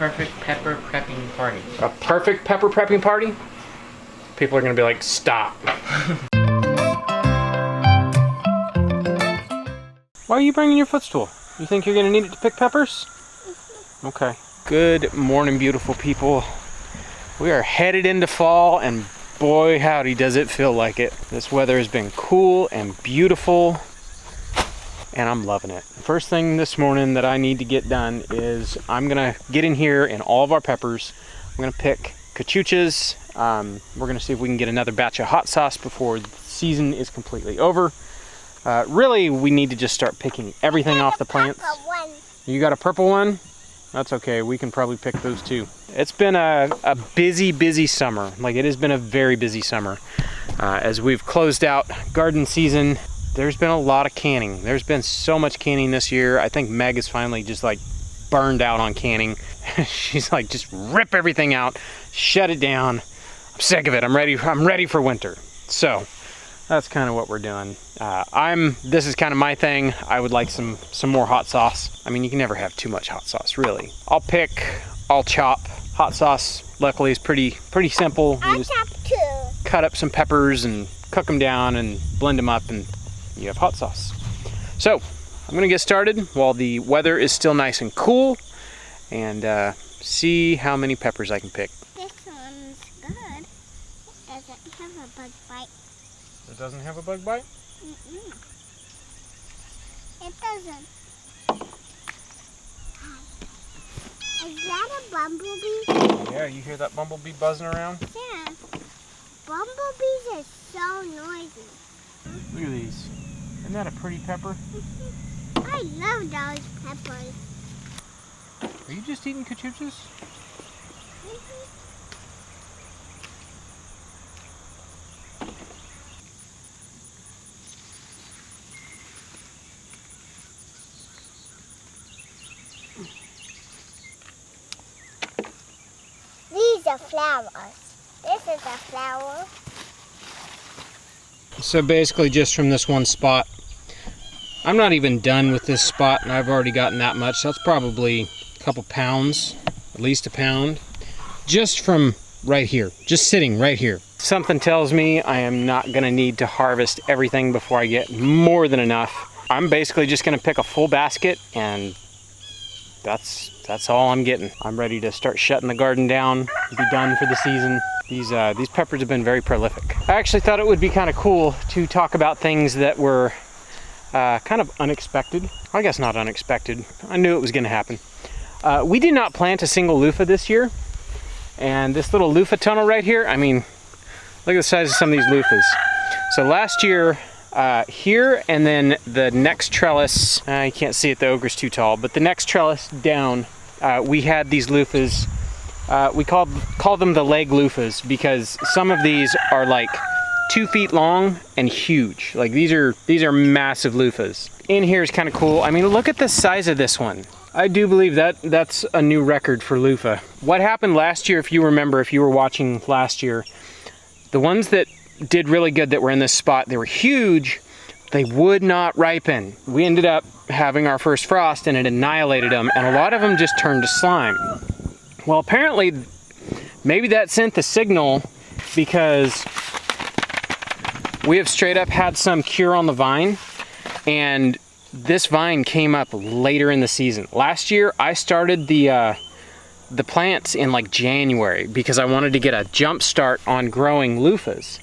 perfect pepper prepping party. A perfect pepper prepping party? People are gonna be like, stop. Why are you bringing your footstool? You think you're gonna need it to pick peppers? Okay. Good morning, beautiful people. We are headed into fall, and boy howdy does it feel like it. This weather has been cool and beautiful, and I'm loving it. First thing this morning that I need to get done is I'm gonna get in here in all of our peppers. I'm gonna pick cachuchas. We're gonna see if we can get another batch of hot sauce before the season is completely over. Really, we need to just start picking everything off the plants. You got a purple one? That's okay, we can probably pick those too. It's been a busy summer. Like, it has been a very busy summer. As we've closed out garden season, there's been a lot of canning. There's been so much canning this year. I think Meg is finally just like burned out on canning. She's like, just rip everything out, shut it down. I'm sick of it, I'm ready for winter. So that's kind of what we're doing. This is kind of my thing. I would like some more hot sauce. I mean, you can never have too much hot sauce, really. I'll pick, I'll chop. Hot sauce, luckily, is pretty simple. I chop too. Cut up some peppers and cook them down and blend them up, and you have hot sauce. So I'm gonna get started while the weather is still nice and cool, and see how many peppers I can pick. This one's good. It doesn't have a bug bite. It doesn't have a bug bite? Mm-mm. It doesn't. Is that a bumblebee? Yeah, you hear that bumblebee buzzing around? Yeah. Bumblebees are so noisy. Look at these. Isn't that a pretty pepper? I love those peppers. Are you just eating cachuchas? These are flowers. This is a flower. So basically just from this one spot, I'm not even done with this spot, and I've already gotten that much. So that's probably a couple pounds, at least a pound, just from right here, just sitting right here. Something tells me I am not gonna need to harvest everything before I get more than enough. I'm basically just gonna pick a full basket, and that's all I'm getting. I'm ready to start shutting the garden down, be done for the season. These peppers have been very prolific. I actually thought it would be kind of cool to talk about things that were kind of unexpected. I guess not unexpected. I knew it was gonna happen. We did not plant a single loofah this year. And this little loofah tunnel right here, I mean, look at the size of some of these loofahs. So last year, here and then the next trellis, you can't see it, the ogre's too tall, but the next trellis down, we had these loofahs. We call them the leg loofahs because some of these are like 2 feet long and huge. Like these are massive loofahs. In here is kind of cool. I mean, look at the size of this one. I do believe that's a new record for loofah. What happened last year, if you remember, if you were watching last year, the ones that did really good that were in this spot, they were huge, they would not ripen. We ended up having our first frost and it annihilated them, and a lot of them just turned to slime. Well, apparently, maybe that sent the signal because we have straight up had some cure on the vine, and this vine came up later in the season. Last year, I started the plants in like January because I wanted to get a jump start on growing loofahs.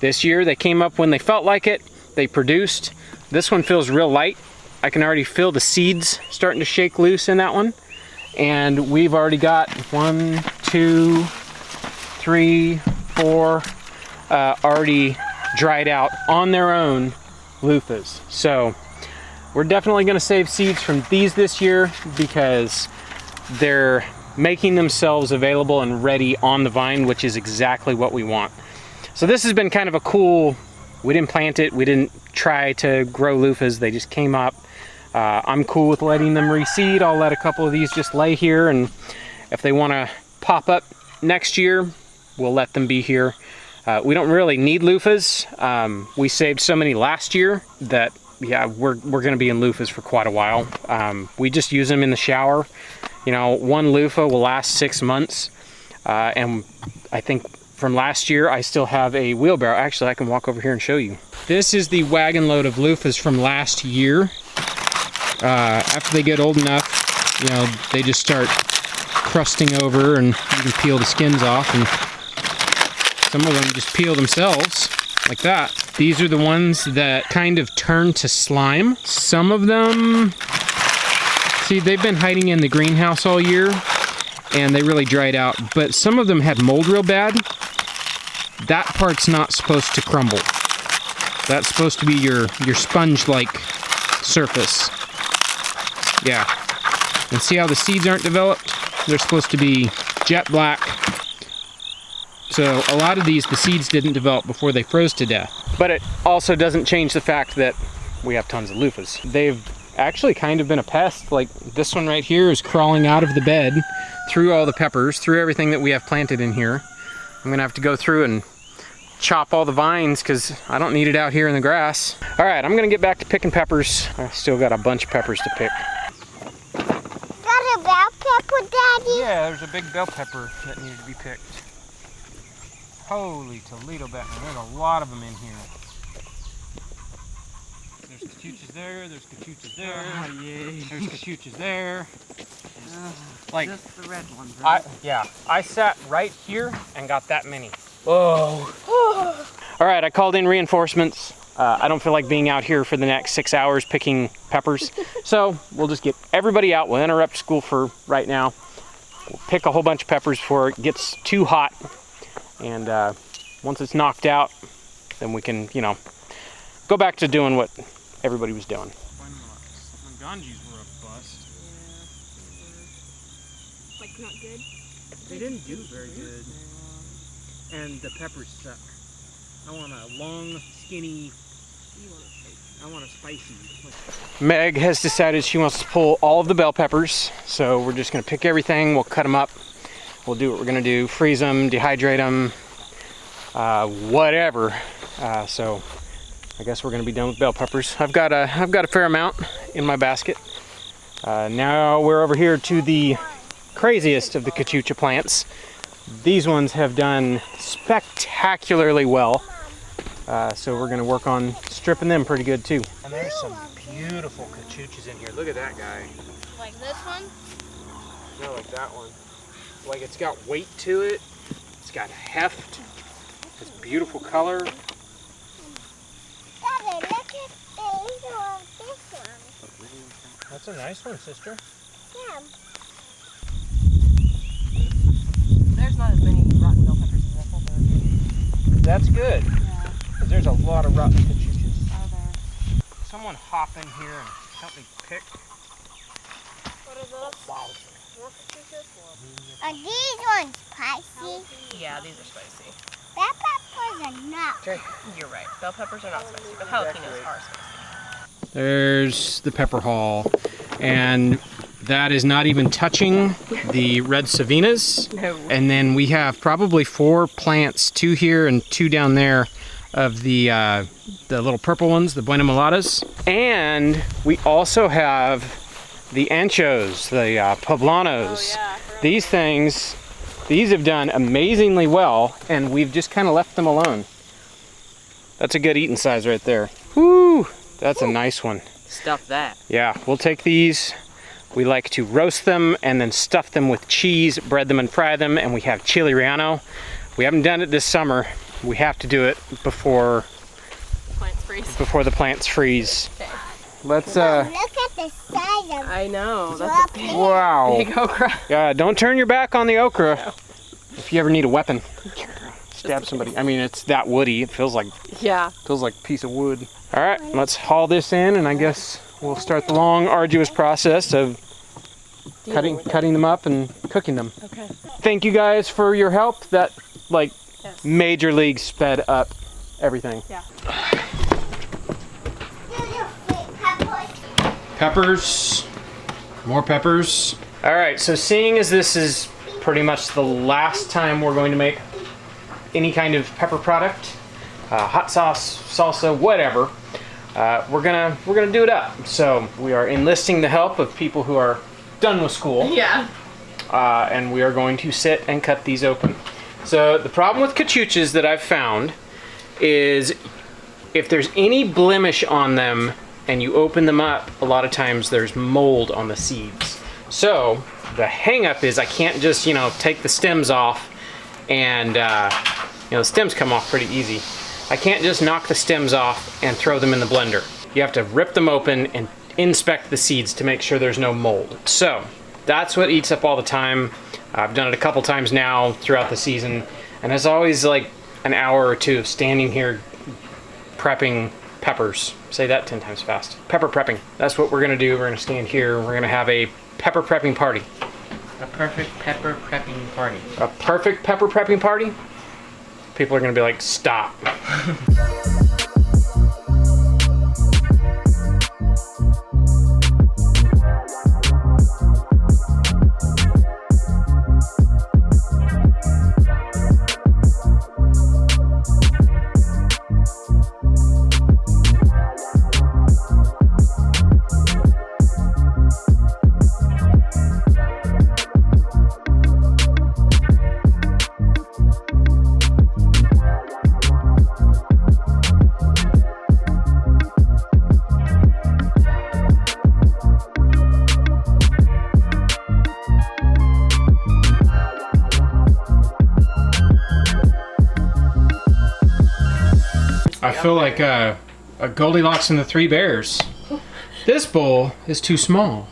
This year, they came up when they felt like it. They produced. This one feels real light. I can already feel the seeds starting to shake loose in that one. And we've already got 1, 2, 3, 4 already dried out on their own loofahs. So we're definitely going to save seeds from these this year because they're making themselves available and ready on the vine, which is exactly what we want. So this has been kind of a cool, we didn't plant it, we didn't try to grow loofahs, they just came up. I'm cool with letting them reseed. I'll let a couple of these just lay here, and if they want to pop up next year, we'll let them be here. We don't really need loofahs. We saved so many last year that, yeah, we're going to be in loofahs for quite a while. We just use them in the shower, You know, one loofah will last 6 months. And I think from last year, I still have a wheelbarrow. Actually, I can walk over here and show you. This is the wagon load of loofahs from last year. After they get old enough, you know, they just start crusting over and you can peel the skins off, and some of them just peel themselves like that. These are the ones that kind of turn to slime. Some of them, see, they've been hiding in the greenhouse all year and they really dried out, but some of them had mold real bad. That part's not supposed to crumble. That's supposed to be your sponge-like surface. Yeah. And see how the seeds aren't developed? They're supposed to be jet black. So a lot of these, the seeds didn't develop before they froze to death. But it also doesn't change the fact that we have tons of loofahs. They've actually kind of been a pest. Like this one right here is crawling out of the bed through all the peppers, through everything that we have planted in here. I'm gonna have to go through and chop all the vines because I don't need it out here in the grass. All right, I'm gonna get back to picking peppers. I still got a bunch of peppers to pick. Got a bell pepper, Daddy? Yeah, there's a big bell pepper that needed to be picked. Holy Toledo, Batman, there's a lot of them in here. There's cachuchas there, there's cachuchas there, there's cachuchas there. Like, just the red ones, right? I sat right here and got that many. Whoa. All right, I called in reinforcements. I don't feel like being out here for the next 6 hours picking peppers. So we'll just get everybody out. We'll interrupt school for right now. We'll pick a whole bunch of peppers before it gets too hot. And once it's knocked out, then we can, you know, go back to doing what everybody was doing. Ganjis were a bust. Yeah. Like not good? They didn't do very good. And the peppers suck. I want a long, skinny, I want a spicy. Meg has decided she wants to pull all of the bell peppers, so we're just gonna pick everything, we'll cut them up, we'll do what we're gonna do, freeze them, dehydrate them, whatever. So I guess we're gonna be done with bell peppers. I've got a fair amount in my basket. Now we're over here to the craziest of the cachucha plants. These ones have done spectacularly well. So we're gonna work on stripping them pretty good too. And there's some beautiful cachuchas in here. Look at that guy. Like this one? No, like that one. Like it's got weight to it. It's got heft. It's beautiful color. Daddy, look at this one. That's a nice one, sister. Yeah. There's not as many rotten bell peppers as I thought there would be. That's good. Yeah. Because there's a lot of rotten cachuchas. Are there? Someone hop in here and help me pick. What are those? Wow. More cachuchas? Are these ones spicy? Yeah, these are spicy. Bell peppers are not. Okay. You're right. Bell peppers are not spicy, but jalapenos are spicy. There's the pepper haul. And that is not even touching the red savinas. No. And then we have probably 4 plants, 2 here and 2 down there, of the little purple ones, the Buena Mulatas. And we also have the anchos, the poblanos. Oh, yeah, These things, these have done amazingly well, and we've just kind of left them alone. That's a good eating size right there. Woo! That's a nice one. Stuff that. Yeah, we'll take these. We like to roast them and then stuff them with cheese, bread them and fry them, and we have chili relleno. We haven't done it this summer. We have to do it before the plants freeze. Okay. Let's Look at the size of I know. That's a big, wow. big okra. Yeah, don't turn your back on the okra. No. If you ever need a weapon, stab somebody. I mean, it's that woody. It feels like Yeah. a piece of wood. All right, let's haul this in, and I guess we'll start the long, arduous process of cutting them up and cooking them. Okay. Thank you guys for your help. That Yes. major league sped up everything. Yeah. Peppers, more peppers. All right, so seeing as this is pretty much the last time we're going to make any kind of pepper product, hot sauce, salsa, whatever, we're gonna do it up. So we are enlisting the help of people who are done with school. Yeah. And we are going to sit and cut these open. So the problem with cachuchas that I've found is if there's any blemish on them and you open them up, a lot of times there's mold on the seeds. So the hang up is I can't just, take the stems off and, the stems come off pretty easy. I can't just knock the stems off and throw them in the blender. You have to rip them open and inspect the seeds to make sure there's no mold. So that's what eats up all the time. I've done it a couple times now throughout the season, and it's always like an hour or two of standing here prepping peppers. Say that 10 times fast. Pepper prepping. That's what we're gonna do. We're gonna stand here. We're gonna have a pepper prepping party. A perfect pepper prepping party. A perfect pepper prepping party? People are gonna be like, stop. I feel like a Goldilocks and the Three Bears. This bowl is too small.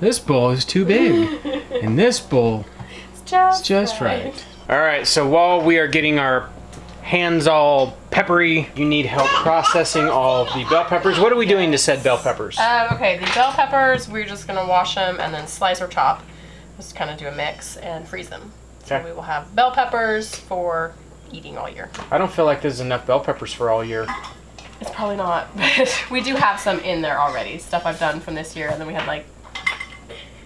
This bowl is too big. And this bowl is just right. All right, so while we are getting our hands all peppery, you need help processing all the bell peppers. What are we doing to said bell peppers? Okay, the bell peppers, we're just gonna wash them and then slice or chop. Just kind of do a mix and freeze them. So Okay. we will have bell peppers for eating all year. I don't feel like there's enough bell peppers for all year. It's probably not, but we do have some in there already. Stuff I've done from this year, and then we had like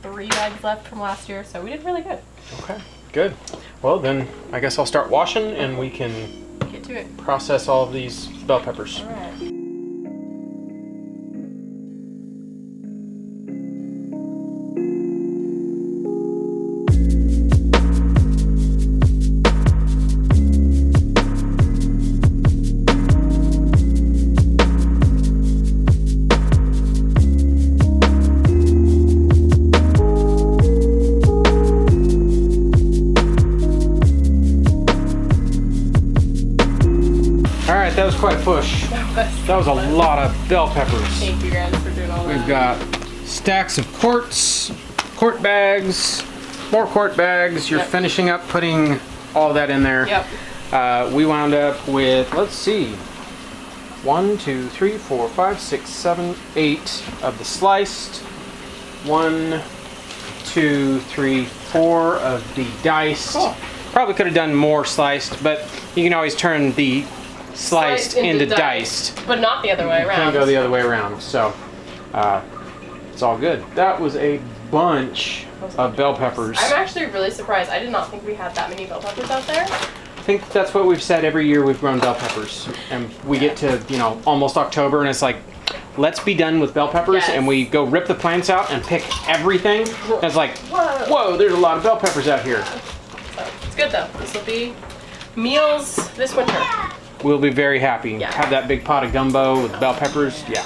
3 bags left from last year, so we did really good. Okay, good. Well, then I guess I'll start washing and we can Get to it. process all of these bell peppers. All right. That was quite a push. That was a lot of bell peppers. Thank you guys for doing all that. We've got stacks of quart bags, more quart bags. You're finishing up putting all that in there. Yep. We wound up with, let's see, 1, 2, 3, 4, 5, 6, 7, 8 of the sliced. 1, 2, 3, 4 of the diced. Cool. Probably could have done more sliced, but you can always turn the sliced into diced. But not the other way around. Can't go the other way around, so it's all good. That was a bunch of bell peppers. I'm actually really surprised. I did not think we had that many bell peppers out there. I think that's what we've said every year we've grown bell peppers. And we get to, almost October and it's like, let's be done with bell peppers. Yes. And we go rip the plants out and pick everything. And it's like, whoa, there's a lot of bell peppers out here. So it's good though. This will be meals this winter. We'll be very happy. Yeah. Have that big pot of gumbo with bell peppers. Yeah.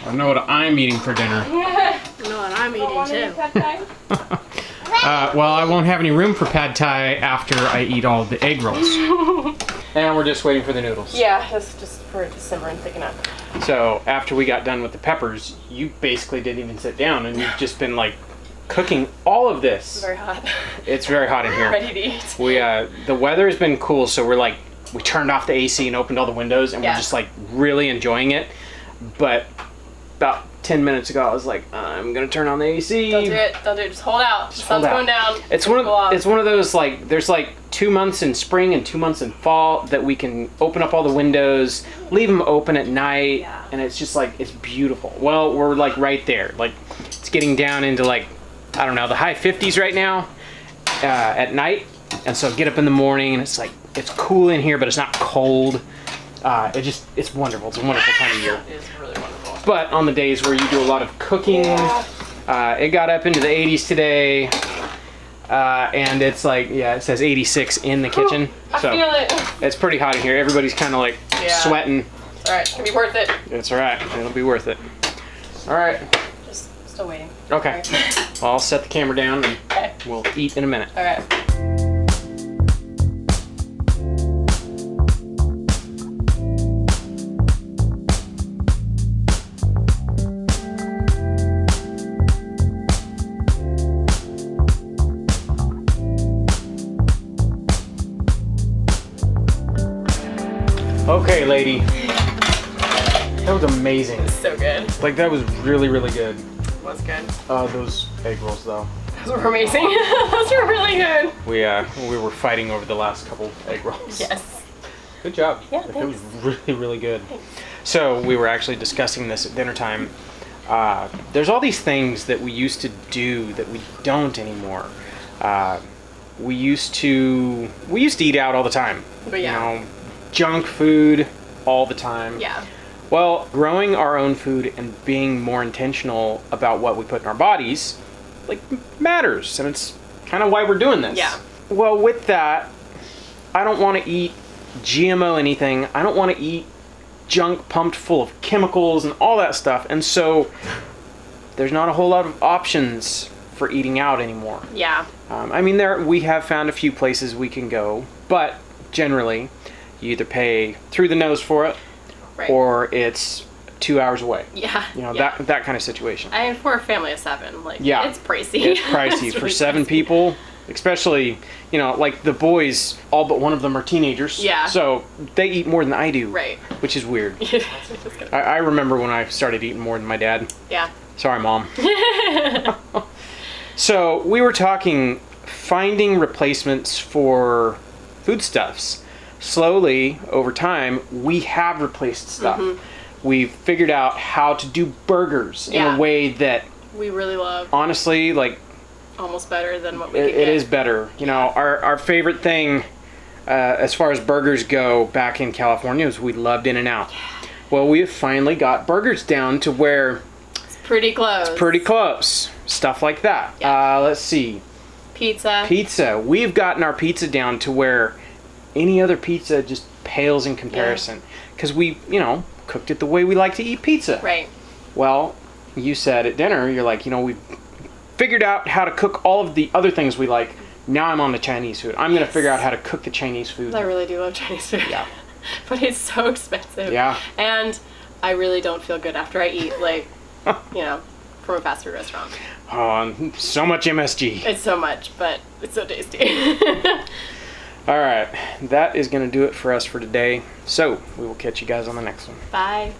I know what I'm eating for dinner. I know what I'm eating too. Well, I won't have any room for pad thai after I eat all of the egg rolls. And we're just waiting for the noodles. Yeah, that's just for it to simmer and thicken up. So after we got done with the peppers, you basically didn't even sit down, and you've just been like cooking all of this. It's very hot. It's very hot in here. Ready to eat. We the weather has been cool, so we turned off the AC and opened all the windows, and we're just like really enjoying it. But about 10 minutes ago, I was like, I'm gonna turn on the AC. Don't do it. Don't do it. Just hold out. The sun's going down. It's one of those like there's like 2 months in spring and 2 months in fall that we can open up all the windows, leave them open at night, and it's just like it's beautiful. Well, we're like right there. Like it's getting down into like I don't know the high 50s right now at night, and so get up in the morning and it's like it's cool in here, but it's not cold. It's wonderful. It's a wonderful time of year. It is really wonderful. But on the days where you do a lot of cooking, it got up into the 80s today, and it's like, it says 86 in the kitchen. I feel it. It's pretty hot in here. Everybody's kind of like sweating. All right, it's gonna be worth it. It's all right. It'll be worth it. All right. Just still waiting. Okay. Right. Well, I'll set the camera down and we'll eat in a minute. All right. Okay, lady. That was amazing. It's so good. Like, that was really, really good. It was good. Those egg rolls, though. Those were amazing. Those were really good. We were fighting over the last couple egg rolls. Yes. Good job. Yeah, Like, it was thanks. really, really good. So we were actually discussing this at dinner time. There's all these things that we used to do that we don't anymore. We used to eat out all the time. But yeah. You know, junk food all the time. Yeah. Well, growing our own food and being more intentional about what we put in our bodies, like, matters. And it's kind of why we're doing this. Yeah. Well, with that, I don't want to eat GMO anything. I don't want to eat junk pumped full of chemicals and all that stuff. And so there's not a whole lot of options for eating out anymore. Yeah. I mean, we have found a few places we can go, but generally, you either pay through the nose for it, Right. or it's 2 hours away. Yeah. You know, yeah. that kind of situation. I mean, for a family of 7, like, Yeah. it's pricey. It's pricey It's for really 7 pricey. people. Especially, you know, like the boys, all but one of them are teenagers. Yeah. So they eat more than I do. Right. Which is weird. It's just gonna- I remember when I started eating more than my dad. yeah. Sorry, Mom. So we were talking finding replacements for foodstuffs. Slowly, over time, we have replaced stuff. We've figured out how to do burgers in Yeah. a way that, We really love honestly, like, almost better than what we it could get. is better. You know, our favorite thing as far as burgers go back in California is we loved In-N-Out. Well, we have finally got burgers down to where Pretty close. pretty close. Stuff like that. Yeah. Let's see. Pizza. Pizza. We've gotten our pizza down to where any other pizza just pales in comparison. Because we, you know, cooked it the way we like to eat pizza. Right. Well, you said at dinner, you're like, you know, we figured out how to cook all of the other things we like. Now I'm on the Chinese food. I'm going to figure out how to cook the Chinese food. I really do love Chinese food. Yeah. But it's so expensive. Yeah. And I really don't feel good after I eat, like, you know, from a fast food restaurant. Oh, so much MSG. It's so much, but it's so tasty. All right, that is going to do it for us for today. So we will catch you guys on the next one. Bye.